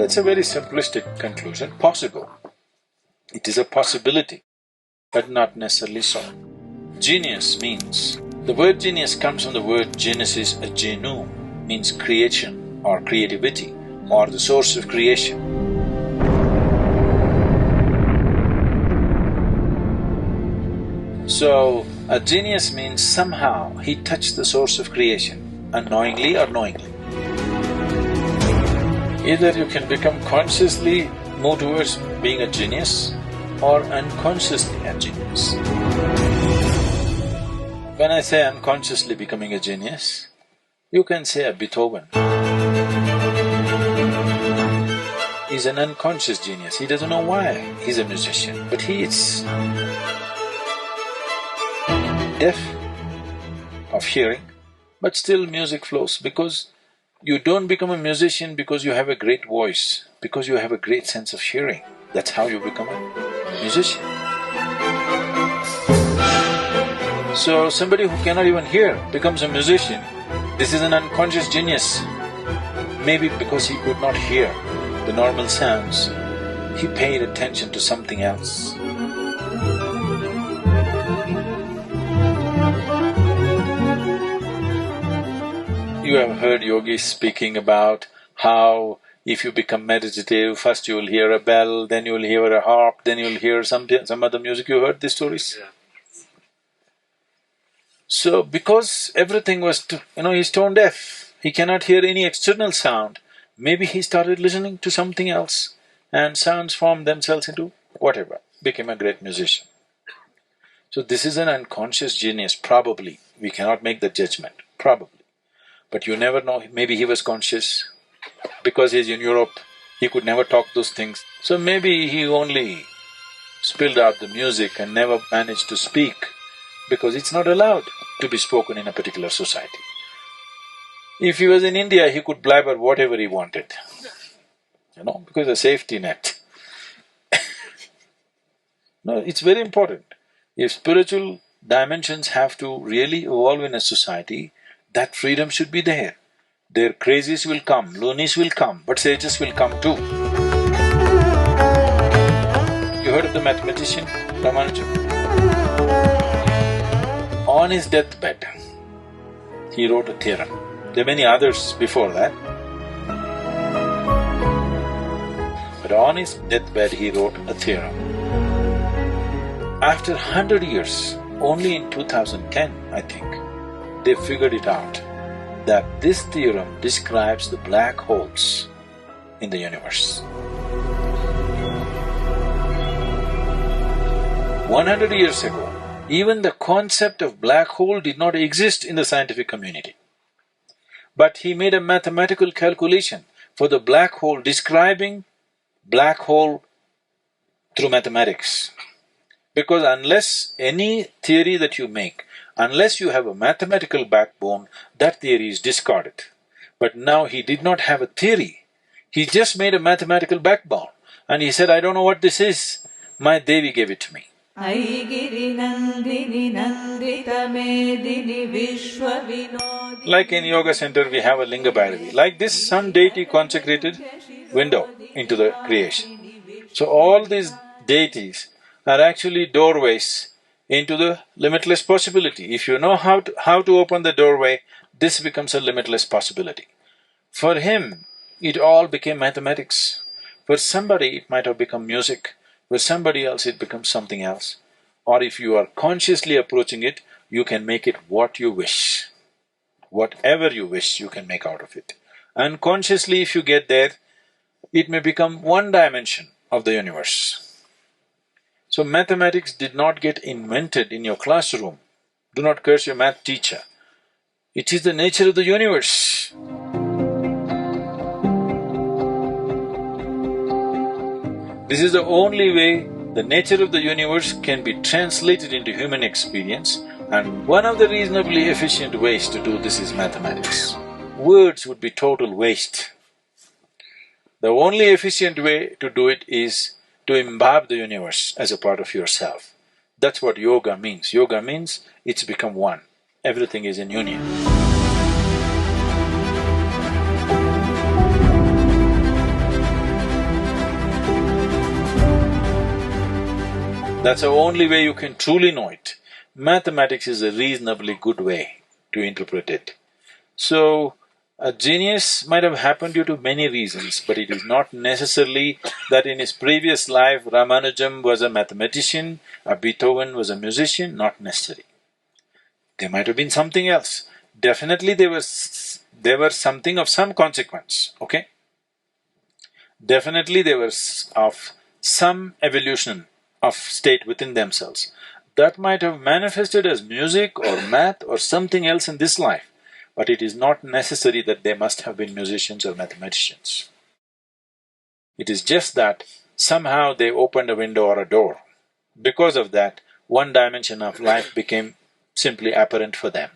That's a very simplistic conclusion, possible. It is a possibility, but not necessarily so. Genius means… the word genius comes from the word genesis, a genu, means creation or creativity or the source of creation. So, a genius means somehow he touched the source of creation, unknowingly or knowingly. Either you can become consciously move towards being a genius or unconsciously a genius. When I say unconsciously becoming a genius, you can say a Beethoven. He's an unconscious genius, he doesn't know why he's a musician, but he is deaf of hearing, but still music flows because you don't become a musician because you have a great voice, because you have a great sense of hearing. That's how you become a musician. So somebody who cannot even hear becomes a musician. This is an unconscious genius. Maybe because he could not hear the normal sounds, he paid attention to something else. You have heard yogis speaking about how if you become meditative, first you will hear a bell, then you will hear a harp, then you will hear some other music. You heard these stories? Yeah. So, because everything was… he's tone deaf, he cannot hear any external sound, maybe he started listening to something else and sounds formed themselves into whatever, became a great musician. So this is an unconscious genius, probably. We cannot make the judgment, probably. But you never know, maybe he was conscious. Because he's in Europe, he could never talk those things. So maybe he only spilled out the music and never managed to speak because it's not allowed to be spoken in a particular society. If he was in India, he could blabber whatever he wanted, because a safety net. No, it's very important. If spiritual dimensions have to really evolve in a society, that freedom should be there. Their crazies will come, loonies will come, but sages will come too. You heard of the mathematician Ramanujan? On his deathbed, he wrote a theorem. There are many others before that. But on his deathbed, he wrote a theorem. After 100 years, only in 2010, I think, they figured it out that this theorem describes the black holes in the universe. 100 years ago, even the concept of black hole did not exist in the scientific community. But he made a mathematical calculation for the black hole, describing black hole through mathematics. Because unless any theory that you make, unless you have a mathematical backbone, that theory is discarded. But now he did not have a theory, he just made a mathematical backbone. And he said, I don't know what this is, my Devi gave it to me. Like in yoga center we have a linga bhairavi, like this sun deity consecrated window into the creation. So all these deities are actually doorways into the limitless possibility. If you know how to open the doorway, this becomes a limitless possibility. For him, it all became mathematics. For somebody it might have become music, for somebody else it becomes something else. Or if you are consciously approaching it, you can make it what you wish. Whatever you wish, you can make out of it. Unconsciously, if you get there, it may become one dimension of the universe. So mathematics did not get invented in your classroom. Do not curse your math teacher. It is the nature of the universe. This is the only way the nature of the universe can be translated into human experience, and one of the reasonably efficient ways to do this is mathematics. Words would be total waste. The only efficient way to do it is to imbibe the universe as a part of yourself. That's what yoga means. Yoga means it's become one. Everything is in union. That's the only way you can truly know it. Mathematics is a reasonably good way to interpret it. So, a genius might have happened due to many reasons, but it is not necessarily that in his previous life Ramanujam was a mathematician, or Beethoven was a musician, not necessary. There might have been something else. Definitely there were something of some consequence, okay? Definitely they were of some evolution of state within themselves. That might have manifested as music or math or something else in this life, but it is not necessary that they must have been musicians or mathematicians. It is just that somehow they opened a window or a door. Because of that, one dimension of life became simply apparent for them.